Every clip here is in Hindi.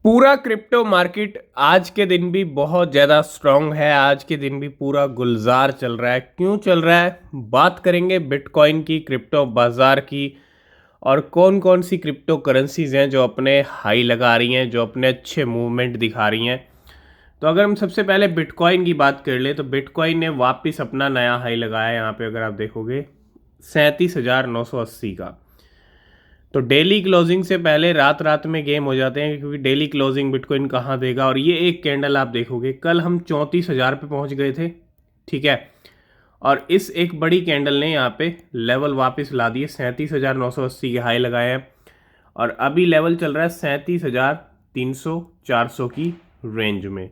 पूरा क्रिप्टो मार्केट आज के दिन भी बहुत ज़्यादा स्ट्रांग है। आज के दिन भी पूरा गुलजार चल रहा है। क्यों चल रहा है, बात करेंगे बिटकॉइन की, क्रिप्टो बाज़ार की, और कौन कौन सी क्रिप्टो करेंसीज हैं जो अपने हाई लगा रही हैं, जो अपने अच्छे मूवमेंट दिखा रही हैं। तो अगर हम सबसे पहले बिटकॉइन की बात कर ले तो बिटकॉइन ने वापस अपना नया हाई लगाया। यहाँ पे अगर आप देखोगे 37,980 का। तो डेली क्लोजिंग से पहले रात रात में गेम हो जाते हैं, क्योंकि डेली क्लोजिंग बिटकॉइन कहाँ देगा। और ये एक कैंडल आप देखोगे, कल हम 34,000 पे पहुंच गए थे, ठीक है। और इस एक बड़ी कैंडल ने यहाँ पे लेवल वापस ला दिए, 37,980 के हाई लगाए हैं। और अभी लेवल चल रहा है 37,300 400 की रेंज में।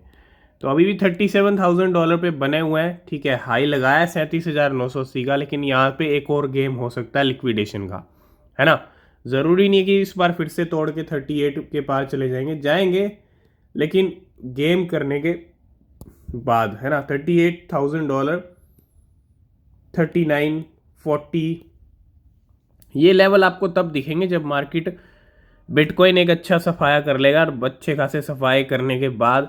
तो अभी भी $37,000 पे बने हुए हैं, ठीक है। हाई लगाया है 37,980 का, लेकिन यहाँ पे एक और गेम हो सकता है लिक्विडेशन का, है ना। ज़रूरी नहीं है कि इस बार फिर से तोड़ के 38 के पार चले जाएंगे, लेकिन गेम करने के बाद, है ना। $38,000, 39, 40 ये लेवल आपको तब दिखेंगे जब मार्केट बिटकॉइन एक अच्छा सफाया कर लेगा। और अच्छे खासे सफाई करने के बाद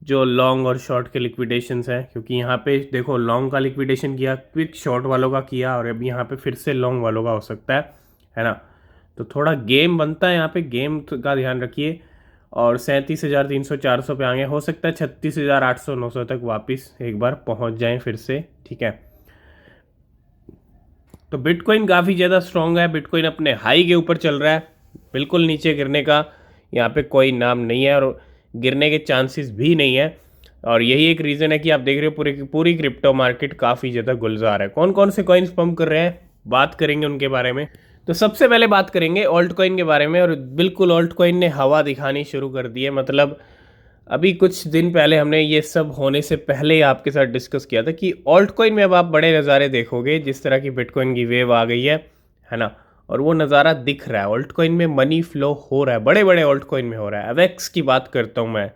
जो लॉन्ग और शॉर्ट के लिक्विडेशंस हैं, क्योंकि यहाँ पे देखो लॉन्ग का लिक्विडेशन किया, क्विक शॉर्ट वालों का किया, और अभी यहाँ पे फिर से लॉन्ग वालों का हो सकता है ना। तो थोड़ा गेम बनता है यहाँ पे, गेम का ध्यान रखिए। और 37,300 400 पे आगे, हो सकता है 36,800 900 तक वापस एक बार पहुँच जाएं फिर से, ठीक है। तो बिटकॉइन काफ़ी ज़्यादा स्ट्रॉन्ग है। बिटकॉइन अपने हाई के ऊपर चल रहा है, बिल्कुल नीचे गिरने का यहाँ पे कोई नाम नहीं है, और गिरने के चांसेस भी नहीं है। और यही एक रीज़न है कि आप देख रहे हो पूरी क्रिप्टो मार्केट काफ़ी ज़्यादा गुलजार है। कौन कौन से कॉइन्स पंप कर रहे हैं, बात करेंगे उनके बारे में। तो सबसे पहले बात करेंगे ऑल्ट कॉइन के बारे में। और बिल्कुल ऑल्ट कॉइन ने हवा दिखानी शुरू कर दी है। मतलब अभी कुछ दिन पहले हमने ये सब होने से पहले ही आपके साथ डिस्कस किया था कि ऑल्ट कॉइन में अब आप बड़े नज़ारे देखोगे, जिस तरह की बिटकॉइन की वेव आ गई है ना। और वो नज़ारा दिख रहा है, ऑल्ट कॉइन में मनी फ्लो हो रहा है, बड़े बड़े ऑल्ट कॉइन में हो रहा है। अवेक्स की बात करता हूँ मैं,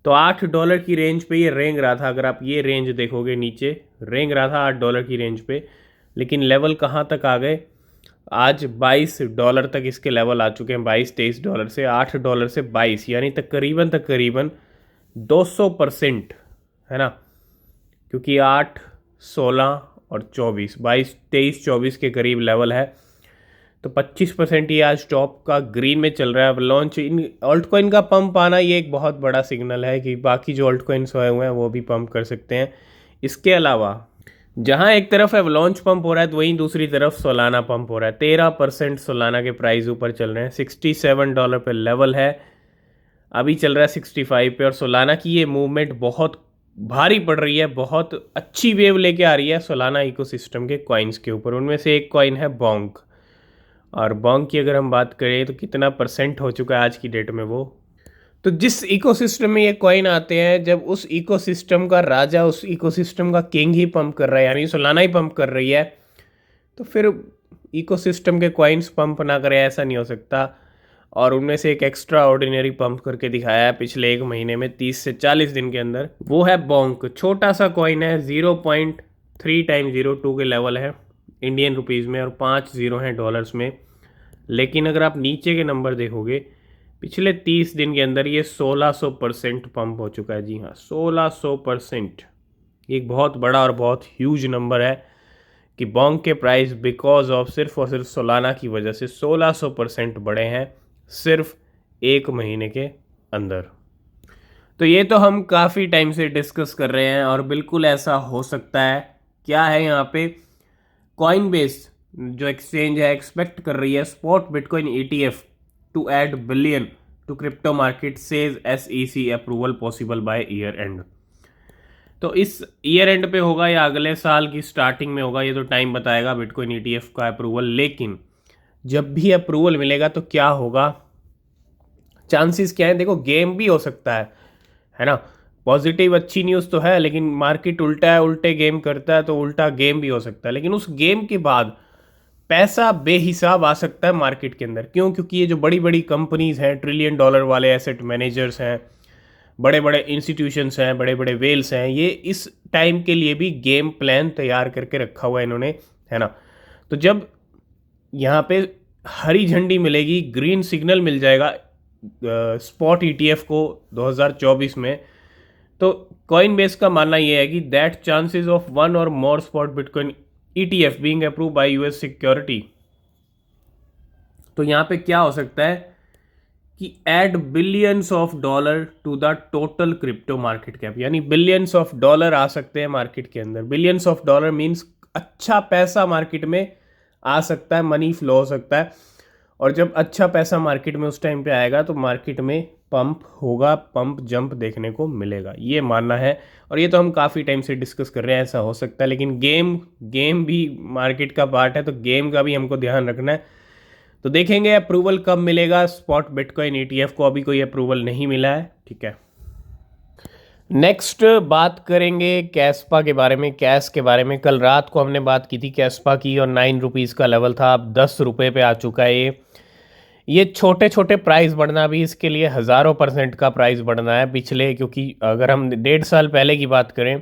तो $8 की रेंज पे ये रेंग रहा था। अगर आप ये रेंज देखोगे, नीचे रेंग रहा था $8 की रेंज पे, लेकिन लेवल कहाँ तक आ गए, आज $22 तक इसके लेवल आ चुके हैं। $22-23 से, $8 से 22, यानी तकरीबन 200%, है ना। क्योंकि 8, 16 और 24, 22, 23, 24 के करीब लेवल है। तो 25% ये आज टॉप का ग्रीन में चल रहा है। अब लॉन्च इन ऑल्ट कॉइन का पंप आना, ये एक बहुत बड़ा सिग्नल है कि बाकी जो ऑल्ट कॉइन्स सोए हुए हैं वो भी पंप कर सकते हैं। इसके अलावा जहाँ एक तरफ लॉन्च पंप हो रहा है, तो वहीं दूसरी तरफ सोलाना पंप हो रहा है। 13% सोलाना के प्राइस ऊपर चल रहे हैं। $67 पे लेवल है, अभी चल रहा है 65 पे। और सोलाना की ये मूवमेंट बहुत भारी पड़ रही है, बहुत अच्छी वेव लेके आ रही है सोलाना इकोसिस्टम के कॉइन्स के ऊपर। उनमें से एक कॉइन है बोंक। और बोंक की अगर हम बात करें तो कितना परसेंट हो चुका है आज की डेट में वो। तो जिस इकोसिस्टम में ये कॉइन आते हैं, जब उस इकोसिस्टम का राजा, उस इकोसिस्टम का किंग ही पंप कर रहा है, यानी सोलाना ही पंप कर रही है, तो फिर इकोसिस्टम के कॉइन्स पंप ना करें, ऐसा नहीं हो सकता। और उनमें से एक एक्स्ट्रा ऑर्डिनरी पंप करके दिखाया है पिछले एक महीने में, 30 से 40 दिन के अंदर, वो है बोंक। छोटा सा कॉइन है, 0.3x02 के लेवल है इंडियन रुपीज़ में, और 5 जीरो हैं डॉलर्स में। लेकिन अगर आप नीचे के नंबर देखोगे, पिछले 30 दिन के अंदर ये 1600% पंप हो चुका है। जी हाँ, 1600%। एक बहुत बड़ा और बहुत ह्यूज नंबर है कि बोंक के प्राइस बिकॉज ऑफ सिर्फ और सिर्फ सोलाना की वजह से 1600% बढ़े हैं सिर्फ एक महीने के अंदर। तो ये तो हम काफ़ी टाइम से डिस्कस कर रहे हैं, और बिल्कुल ऐसा हो सकता है। क्या है यहाँ पे, कॉइन बेस जो एक्सचेंज है एक्सपेक्ट कर रही है spot bitcoin ETF to add billion to crypto market, says SEC approval possible by year end. तो इस ईयर एंड पे होगा या अगले साल की स्टार्टिंग में होगा, ये तो टाइम बताएगा बिटकॉइन ETF का अप्रूवल। लेकिन जब भी अप्रूवल मिलेगा तो क्या होगा, चांसेस क्या है, देखो गेम भी हो सकता है ना। पॉजिटिव अच्छी न्यूज़ तो है, लेकिन मार्केट उल्टा है, उल्टे गेम करता है, तो उल्टा गेम भी हो सकता है। लेकिन उस गेम के बाद पैसा बेहिसाब आ सकता है मार्केट के अंदर। क्यों? क्योंकि ये जो बड़ी बड़ी कंपनीज हैं, $1 ट्रिलियन वाले एसेट मैनेजर्स हैं, बड़े बड़े इंस्टीट्यूशंस हैं, बड़े बड़े वेल्स हैं, ये इस टाइम के लिए भी गेम प्लान तैयार करके रखा हुआ है इन्होंने, है ना। तो जब यहाँ पे हरी झंडी मिलेगी, ग्रीन सिग्नल मिल जाएगा स्पॉट ईटीएफ को 2024 में। तो कॉइन बेस का मानना यह है कि that chances of one or more spot bitcoin ETF being approve by US security. तो यहाँ पे क्या हो सकता है कि add billions of dollar to the total crypto market cap, यानी बिलियंस ऑफ डॉलर आ सकते हैं मार्केट के अंदर। बिलियंस ऑफ डॉलर मीन्स अच्छा पैसा मार्केट में आ सकता है, मनी फ्लो हो सकता है। और जब अच्छा पैसा मार्केट में उस टाइम पे आएगा तो मार्केट में पंप होगा, पंप जंप देखने को मिलेगा, ये मानना है। और ये तो हम काफ़ी टाइम से डिस्कस कर रहे हैं, ऐसा हो सकता है। लेकिन गेम भी मार्केट का पार्ट है, तो गेम का भी हमको ध्यान रखना है। तो देखेंगे अप्रूवल कब मिलेगा स्पॉट बिटकॉइन ईटीएफ को, अभी कोई अप्रूवल नहीं मिला है, ठीक है। नेक्स्ट बात करेंगे कैस्पा के बारे में, कैश के बारे में। कल रात को हमने बात की थी कैस्पा की, और 9 रुपीज़ का लेवल था, अब 10 रुपये पे आ चुका है। ये छोटे छोटे प्राइस बढ़ना भी इसके लिए हज़ारों % का प्राइस बढ़ना है पिछले, क्योंकि अगर हम 1.5 साल पहले की बात करें,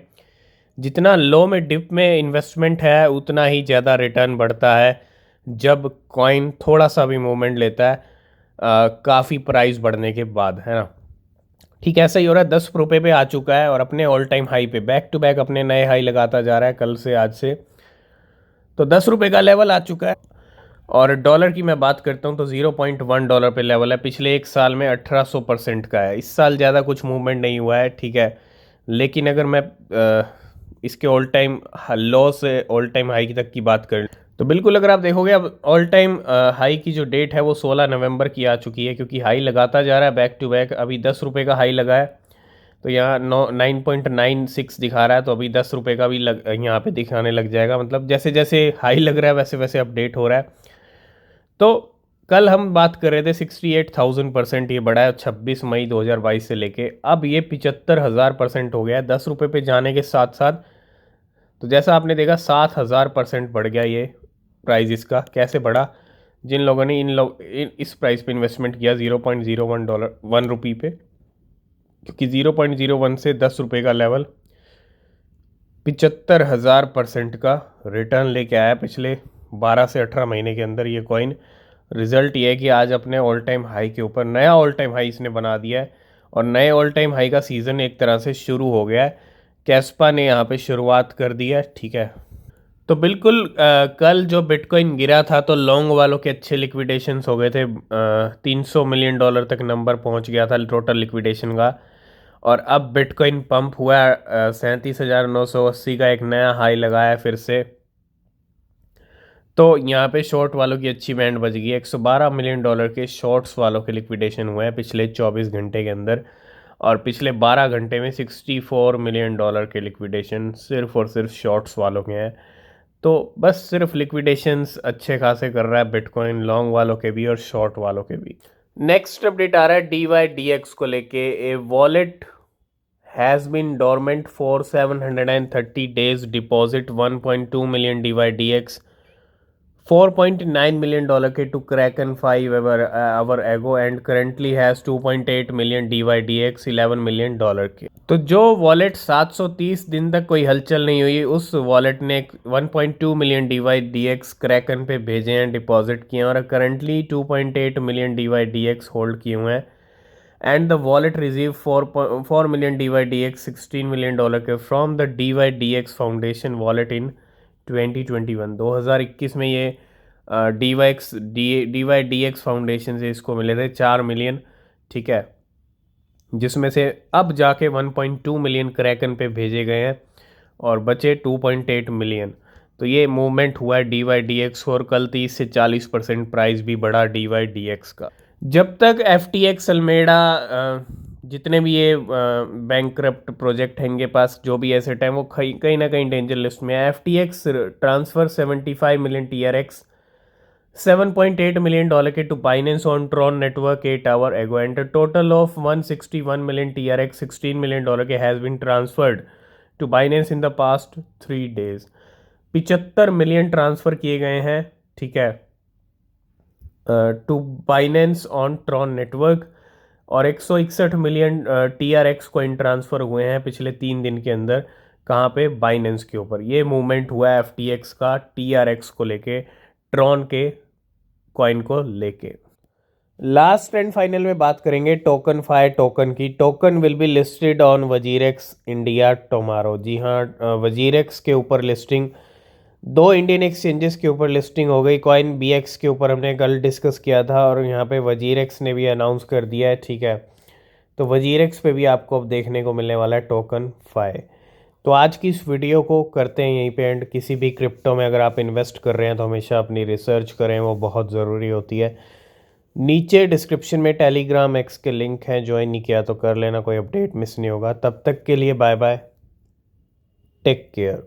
जितना लो में डिप में इन्वेस्टमेंट है उतना ही ज़्यादा रिटर्न बढ़ता है जब कॉइन थोड़ा सा भी मूवमेंट लेता है काफ़ी प्राइस बढ़ने के बाद, है ना। ठीक ऐसा ही हो रहा है, 10 रुपये पे आ चुका है और अपने ऑल टाइम हाई पे बैक टू बैक अपने नए हाई लगाता जा रहा है कल से, आज से। तो 10 रुपये का लेवल आ चुका है। और डॉलर की मैं बात करता हूँ तो 0.1 डॉलर पे लेवल है, पिछले एक साल में 1800% का है। इस साल ज़्यादा कुछ मूवमेंट नहीं हुआ है, ठीक है। लेकिन अगर मैं इसके ऑल टाइम लो से ऑल टाइम हाई तक की बात करें तो बिल्कुल, अगर आप देखोगे अब ऑल टाइम हाई की जो डेट है वो 16 नवंबर की आ चुकी है, क्योंकि हाई लगाता जा रहा है बैक टू बैक। अभी 10 रुपये का हाई लगा है, तो यहाँ 9.96 दिखा रहा है, तो अभी 10 रुपये का भी यहाँ पे दिखाने लग जाएगा। मतलब जैसे जैसे हाई लग रहा है वैसे वैसे अपडेट हो रहा है। तो कल हम बात कर रहे थे 68,000% ये बढ़ा है 26 मई 2022 से लेके, अब ये 75,000% हो गया है 10 रुपये पे जाने के साथ साथ। तो जैसा आपने देखा 7,000% बढ़ गया ये प्राइस इसका। कैसे बढ़ा? जिन लोगों ने इस प्राइस पे इन्वेस्टमेंट किया 0.01 डॉलर 1 रुपये पे, क्योंकि 0.01 से 10 रुपये का लेवल 75,000% का रिटर्न लेके आया पिछले 12 से 18 महीने के अंदर ये कॉइन। रिजल्ट ये है कि आज अपने ऑल टाइम हाई के ऊपर नया ऑल टाइम हाई इसने बना दिया है, और नए ऑल टाइम हाई का सीज़न एक तरह से शुरू हो गया है। कैस्पा ने यहाँ पे शुरुआत कर दी है, ठीक है। तो बिल्कुल कल जो बिटकॉइन गिरा था तो लॉन्ग वालों के अच्छे लिक्विडेशंस हो गए थे। 300 मिलियन डॉलर तक नंबर पहुंच गया था टोटल लिक्विडेशन का। और अब बिटकॉइन पंप हुआ है 37,980 का एक नया हाई लगाया है फिर से। तो यहाँ पे शॉर्ट वालों की अच्छी बैंड बज गई है। 112 मिलियन डॉलर के शॉर्ट्स वालों के लिक्विडेशन हुए हैं पिछले 24 घंटे के अंदर, और पिछले 12 घंटे में 64 मिलियन डॉलर के लिक्विडेशन सिर्फ और सिर्फ शॉर्ट्स वालों के हैं। तो बस सिर्फ लिक्विडेशंस अच्छे खासे कर रहा है बिटकॉइन, लॉन्ग वालों के भी और शॉर्ट वालों के भी। नेक्स्ट अपडेट आ रहा है DYDX को लेके। A wallet has been dormant for 730 days, deposit 1.2 million DYDX, 4.9 million dollar के to Kraken 5 hour ago, and currently has 2.8 million DYDX 11 million dollar के। तो जो वॉलेट 730 दिन तक कोई हलचल नहीं हुई, उस वॉलेट ने 1.2 मिलियन DYDX क्रैकन पे भेजे हैं, डिपॉजिट किए हैं, और करेंटली 2.8 मिलियन DYDX होल्ड किए हुए हैं। And the wallet receive 4 million DYDX 16 million dollar के from the DYDX foundation wallet in 2021 में ये DYDX फाउंडेशन से इसको मिले थे 4 मिलियन, ठीक है, जिसमें से अब जाके 1.2 मिलियन क्रैकन पे भेजे गए हैं और बचे 2.8 मिलियन। तो ये मूवमेंट हुआ है DYDX, और कल 30 से 40% प्राइस भी बढ़ा DYDX का। जब तक FTX अल्मेडा जितने भी ये बैंकक्रप्ट प्रोजेक्ट हैं इनके पास, जो भी एसेट हैं वो कहीं ना कहीं डेंजर लिस्ट में है। FTX transfer 75 million TRX 7.8 million dollar के to Binance on Tron network 8 hour ago, and total of 161 million TRX 16 million dollar के has been transferred to Binance in the past 3 days। 75 million transfer किए गए हैं, ठीक है, to Binance on Tron network, और 161 मिलियन TRX कॉइन ट्रांसफ़र हुए हैं पिछले 3 दिन के अंदर। कहाँ पे? बाइनेंस के ऊपर। ये मूवमेंट हुआ है FTX का TRX को लेके, ट्रॉन के कॉइन को लेके। लास्ट एंड फाइनल में बात करेंगे टोकन फाई टोकन की। Token will be listed on WazirX India tomorrow. जी हाँ, वजीरेक्स के ऊपर लिस्टिंग, दो इंडियन एक्सचेंजेस के ऊपर लिस्टिंग हो गई। कॉइन बीएक्स के ऊपर हमने कल डिस्कस किया था और यहाँ पे वजीरेक्स ने भी अनाउंस कर दिया है, ठीक है। तो वजीरेक्स पे भी आपको अब देखने को मिलने वाला है टोकन फाई। तो आज की इस वीडियो को करते हैं यहीं पे एंड। किसी भी क्रिप्टो में अगर आप इन्वेस्ट कर रहे हैं तो हमेशा अपनी रिसर्च करें, वो बहुत ज़रूरी होती है। नीचे डिस्क्रिप्शन में टेलीग्राम एक्स के लिंक हैं, ज्वाइन नहीं किया तो कर लेना, कोई अपडेट मिस नहीं होगा। तब तक के लिए बाय बाय, टेक केयर।